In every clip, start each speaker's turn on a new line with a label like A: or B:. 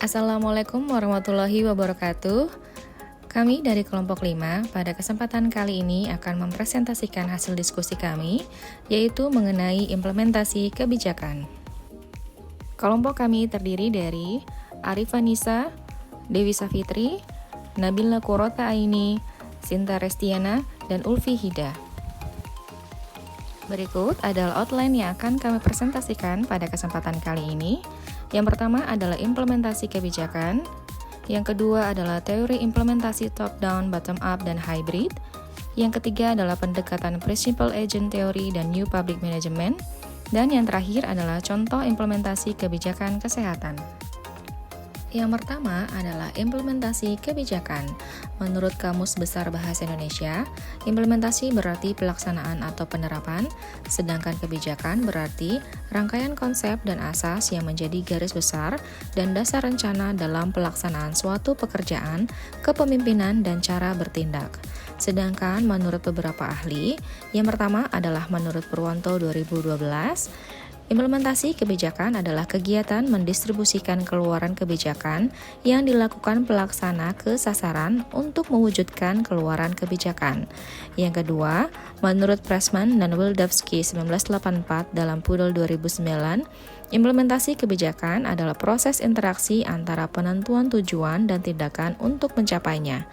A: Assalamualaikum warahmatullahi wabarakatuh. Kami dari kelompok 5 pada kesempatan kali ini akan mempresentasikan hasil diskusi kami, yaitu mengenai implementasi kebijakan. Kelompok kami terdiri dari Arifah Nisa, Dewi Safitri, Nabila Kurota Aini, Sinta Restiana, dan Ulfi Hida. Berikut adalah outline yang akan kami presentasikan pada kesempatan kali ini. Yang pertama adalah implementasi kebijakan, yang kedua adalah teori implementasi top-down, bottom-up, dan hybrid, yang ketiga adalah pendekatan principal agent theory dan new public management, dan yang terakhir adalah contoh implementasi kebijakan kesehatan. Yang pertama adalah implementasi kebijakan. Menurut Kamus Besar Bahasa Indonesia, implementasi berarti pelaksanaan atau penerapan, sedangkan kebijakan berarti rangkaian konsep dan asas yang menjadi garis besar dan dasar rencana dalam pelaksanaan suatu pekerjaan, kepemimpinan, dan cara bertindak. Sedangkan menurut beberapa ahli, yang pertama adalah menurut Purwanto 2012, implementasi kebijakan adalah kegiatan mendistribusikan keluaran kebijakan yang dilakukan pelaksana ke sasaran untuk mewujudkan keluaran kebijakan. Yang kedua, menurut Pressman dan Wildavsky 1984 dalam Pudel 2009, implementasi kebijakan adalah proses interaksi antara penentuan tujuan dan tindakan untuk mencapainya.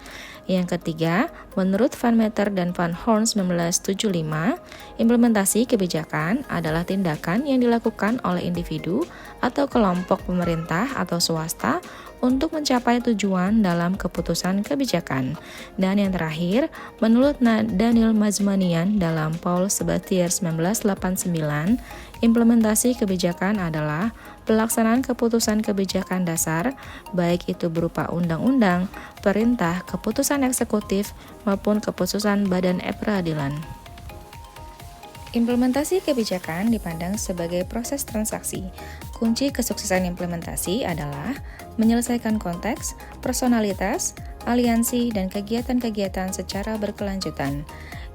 A: Yang ketiga, menurut Van Meter dan Van Horn 1975, implementasi kebijakan adalah tindakan yang dilakukan oleh individu atau kelompok pemerintah atau swasta untuk mencapai tujuan dalam keputusan kebijakan. Dan yang terakhir, menurut Daniel Mazmanian dalam Paul Sabatier 1989, implementasi kebijakan adalah pelaksanaan keputusan kebijakan dasar, baik itu berupa undang-undang, perintah, keputusan eksekutif, maupun keputusan badan peradilan. Implementasi kebijakan dipandang sebagai proses transaksi. Kunci kesuksesan implementasi adalah menyelesaikan konteks, personalitas, aliansi, dan kegiatan-kegiatan secara berkelanjutan.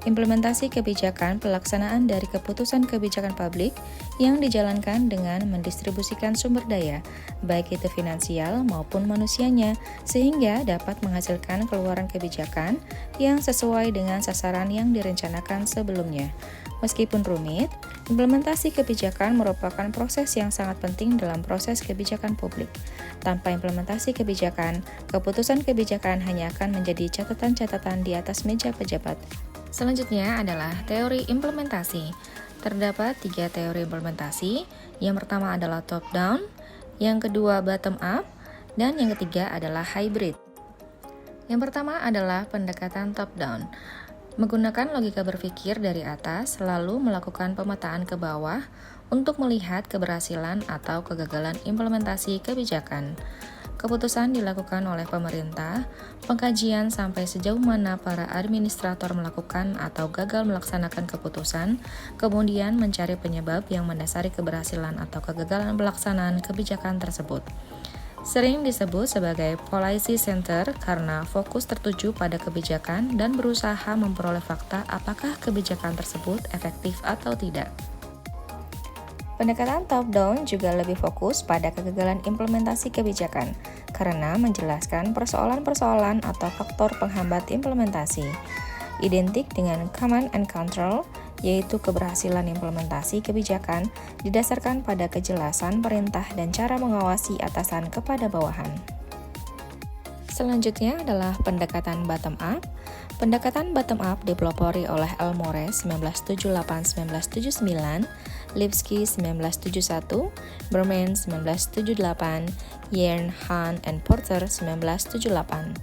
A: Implementasi kebijakan pelaksanaan dari keputusan kebijakan publik yang dijalankan dengan mendistribusikan sumber daya, baik itu finansial maupun manusianya, sehingga dapat menghasilkan keluaran kebijakan yang sesuai dengan sasaran yang direncanakan sebelumnya. Meskipun rumit, implementasi kebijakan merupakan proses yang sangat penting dalam proses kebijakan publik. Tanpa implementasi kebijakan, keputusan kebijakan hanya akan menjadi catatan-catatan di atas meja pejabat. Selanjutnya adalah teori implementasi. Terdapat 3 teori implementasi. Yang pertama adalah top-down, yang kedua bottom-up, dan yang ketiga adalah hybrid. Yang pertama adalah pendekatan top-down. Menggunakan logika berpikir dari atas, lalu melakukan pemetaan ke bawah untuk melihat keberhasilan atau kegagalan implementasi kebijakan. Keputusan dilakukan oleh pemerintah, pengkajian sampai sejauh mana para administrator melakukan atau gagal melaksanakan keputusan, kemudian mencari penyebab yang mendasari keberhasilan atau kegagalan pelaksanaan kebijakan tersebut. Sering disebut sebagai policy center karena fokus tertuju pada kebijakan dan berusaha memperoleh fakta apakah kebijakan tersebut efektif atau tidak. Pendekatan top-down juga lebih fokus pada kegagalan implementasi kebijakan karena menjelaskan persoalan-persoalan atau faktor penghambat implementasi. Identik dengan command and control, yaitu keberhasilan implementasi kebijakan didasarkan pada kejelasan perintah dan cara mengawasi atasan kepada bawahan. Selanjutnya adalah pendekatan bottom-up. Pendekatan bottom-up dipelopori oleh Elmore 1978-1979, Lipsky 1971, Berman 1978, Yern, Hahn, and Porter 1978.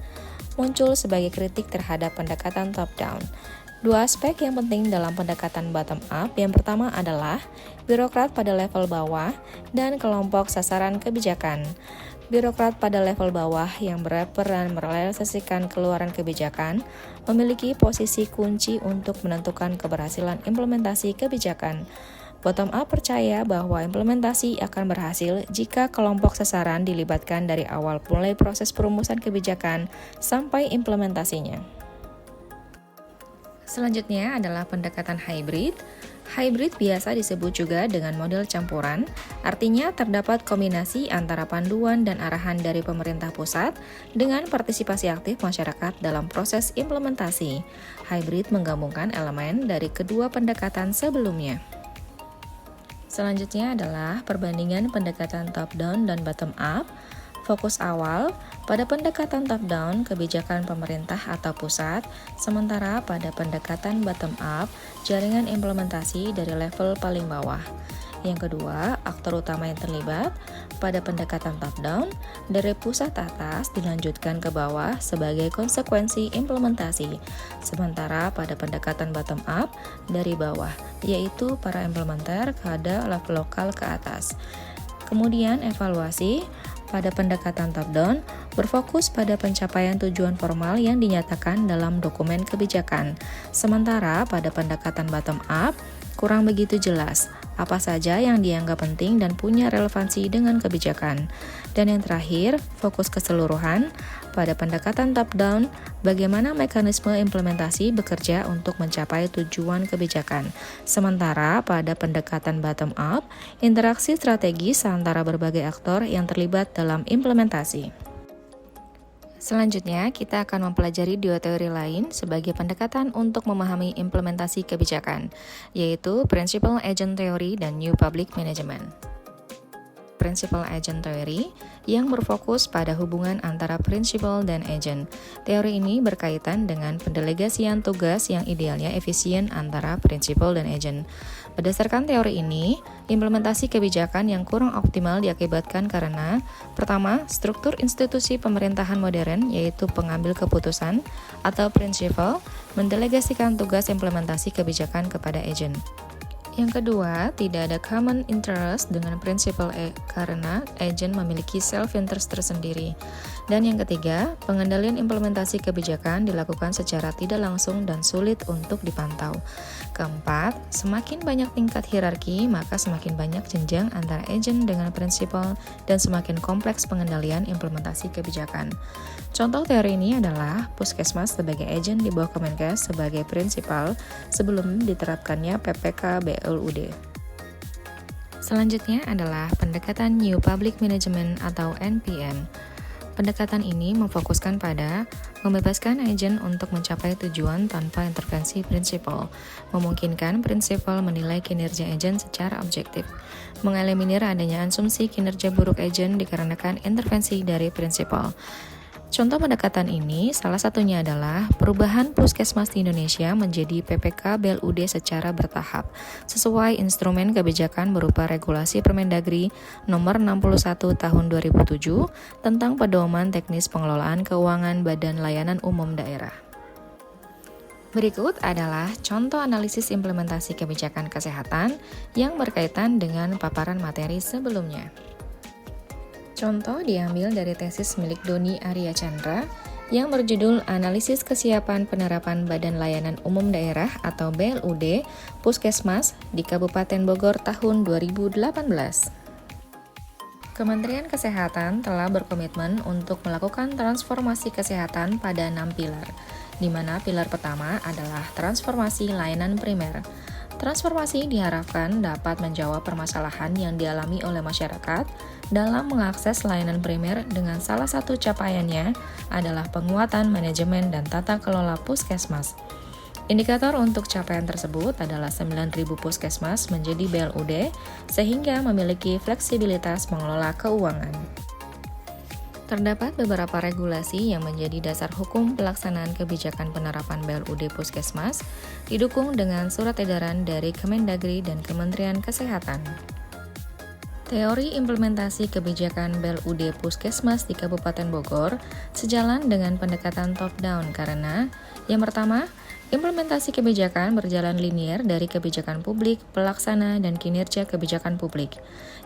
A: Muncul sebagai kritik terhadap pendekatan top-down. 2 aspek yang penting dalam pendekatan bottom-up, yang pertama adalah birokrat pada level bawah dan kelompok sasaran kebijakan. Birokrat pada level bawah yang berperan merealisasikan keluaran kebijakan memiliki posisi kunci untuk menentukan keberhasilan implementasi kebijakan. Bottom-up percaya bahwa implementasi akan berhasil jika kelompok sasaran dilibatkan dari awal mulai proses perumusan kebijakan sampai implementasinya. Selanjutnya adalah pendekatan hybrid. Hybrid biasa disebut juga dengan model campuran, artinya terdapat kombinasi antara panduan dan arahan dari pemerintah pusat dengan partisipasi aktif masyarakat dalam proses implementasi. Hybrid menggabungkan elemen dari kedua pendekatan sebelumnya. Selanjutnya adalah perbandingan pendekatan top-down dan bottom-up. Fokus awal pada pendekatan top-down kebijakan pemerintah atau pusat, sementara pada pendekatan bottom-up jaringan implementasi dari level paling bawah. Yang kedua, aktor utama yang terlibat pada pendekatan top-down dari pusat atas dilanjutkan ke bawah sebagai konsekuensi implementasi, sementara pada pendekatan bottom-up dari bawah, yaitu para implementer pada level lokal ke atas. Kemudian evaluasi pada pendekatan top-down berfokus pada pencapaian tujuan formal yang dinyatakan dalam dokumen kebijakan, sementara pada pendekatan bottom-up kurang begitu jelas apa saja yang dianggap penting dan punya relevansi dengan kebijakan. Dan yang terakhir, fokus keseluruhan pada pendekatan top-down, bagaimana mekanisme implementasi bekerja untuk mencapai tujuan kebijakan. Sementara pada pendekatan bottom-up, interaksi strategis antara berbagai aktor yang terlibat dalam implementasi. Selanjutnya, kita akan mempelajari dua teori lain sebagai pendekatan untuk memahami implementasi kebijakan, yaitu Principal Agent Theory dan New Public Management. Principal Agent Theory yang berfokus pada hubungan antara principal dan agent. Teori ini berkaitan dengan pendelegasian tugas yang idealnya efisien antara principal dan agent. Berdasarkan teori ini, implementasi kebijakan yang kurang optimal diakibatkan karena pertama, struktur institusi pemerintahan modern yaitu pengambil keputusan atau principal mendelegasikan tugas implementasi kebijakan kepada agent. Yang kedua, tidak ada common interest dengan principal karena agent memiliki self-interest tersendiri. Dan yang ketiga, pengendalian implementasi kebijakan dilakukan secara tidak langsung dan sulit untuk dipantau. Keempat, semakin banyak tingkat hierarki, maka semakin banyak jenjang antara agent dengan principal dan semakin kompleks pengendalian implementasi kebijakan. Contoh teori ini adalah Puskesmas sebagai agent di bawah Kemenkes sebagai principal sebelum diterapkannya PPK BLUD. Selanjutnya adalah pendekatan New Public Management atau NPM. Pendekatan ini memfokuskan pada membebaskan agen untuk mencapai tujuan tanpa intervensi prinsipal, memungkinkan prinsipal menilai kinerja agen secara objektif, mengeliminir adanya asumsi kinerja buruk agen dikarenakan intervensi dari prinsipal. Contoh pendekatan ini salah satunya adalah perubahan puskesmas di Indonesia menjadi PPK BLUD secara bertahap, sesuai instrumen kebijakan berupa regulasi Permendagri nomor 61 tahun 2007 tentang pedoman teknis pengelolaan keuangan Badan Layanan Umum Daerah. Berikut adalah contoh analisis implementasi kebijakan kesehatan yang berkaitan dengan paparan materi sebelumnya. Contoh diambil dari tesis milik Doni Arya Chandra yang berjudul Analisis Kesiapan Penerapan Badan Layanan Umum Daerah atau BLUD Puskesmas di Kabupaten Bogor tahun 2018. Kementerian Kesehatan telah berkomitmen untuk melakukan transformasi kesehatan pada 6 pilar, di mana pilar pertama adalah transformasi layanan primer. Transformasi diharapkan dapat menjawab permasalahan yang dialami oleh masyarakat dalam mengakses layanan primer dengan salah satu capaiannya adalah penguatan manajemen dan tata kelola puskesmas. Indikator untuk capaian tersebut adalah 9.000 puskesmas menjadi BLUD sehingga memiliki fleksibilitas mengelola keuangan. Terdapat beberapa regulasi yang menjadi dasar hukum pelaksanaan kebijakan penerapan BLUD Puskesmas, didukung dengan surat edaran dari Kemendagri dan Kementerian Kesehatan. Teori implementasi kebijakan BLUD Puskesmas di Kabupaten Bogor sejalan dengan pendekatan top-down karena, yang pertama, implementasi kebijakan berjalan linier dari kebijakan publik, pelaksana, dan kinerja kebijakan publik.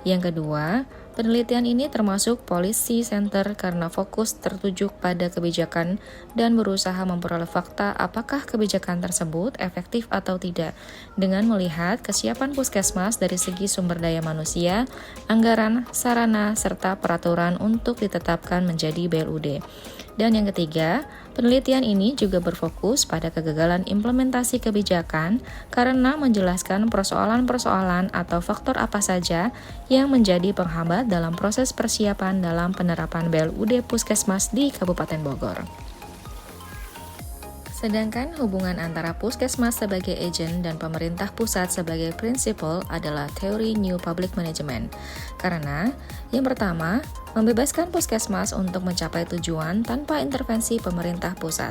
A: Yang kedua, Penelitian ini termasuk policy center karena fokus tertuju pada kebijakan dan berusaha memperoleh fakta apakah kebijakan tersebut efektif atau tidak dengan melihat kesiapan puskesmas dari segi sumber daya manusia, anggaran, sarana, serta peraturan untuk ditetapkan menjadi BLUD. Dan yang ketiga, penelitian ini juga berfokus pada kegagalan implementasi kebijakan karena menjelaskan persoalan-persoalan atau faktor apa saja yang menjadi penghambat dalam proses persiapan dalam penerapan BLUD Puskesmas di Kabupaten Bogor. Sedangkan hubungan antara puskesmas sebagai agen dan pemerintah pusat sebagai prinsipal adalah teori New Public Management. Karena yang pertama, membebaskan puskesmas untuk mencapai tujuan tanpa intervensi pemerintah pusat.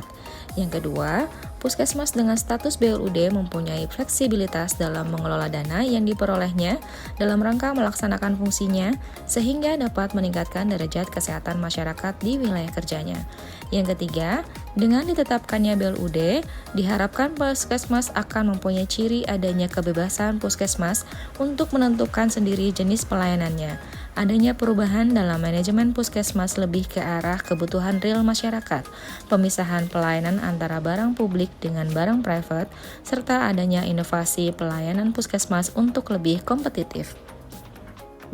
A: Yang kedua, puskesmas dengan status BLUD mempunyai fleksibilitas dalam mengelola dana yang diperolehnya dalam rangka melaksanakan fungsinya sehingga dapat meningkatkan derajat kesehatan masyarakat di wilayah kerjanya. Yang ketiga, dengan ditetapkannya BLUD, diharapkan puskesmas akan mempunyai ciri adanya kebebasan puskesmas untuk menentukan sendiri jenis pelayanannya. Adanya perubahan dalam manajemen puskesmas lebih ke arah kebutuhan real masyarakat, pemisahan pelayanan antara barang publik dengan barang private, serta adanya inovasi pelayanan puskesmas untuk lebih kompetitif.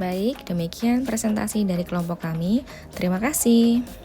A: Baik, demikian presentasi dari kelompok kami. Terima kasih.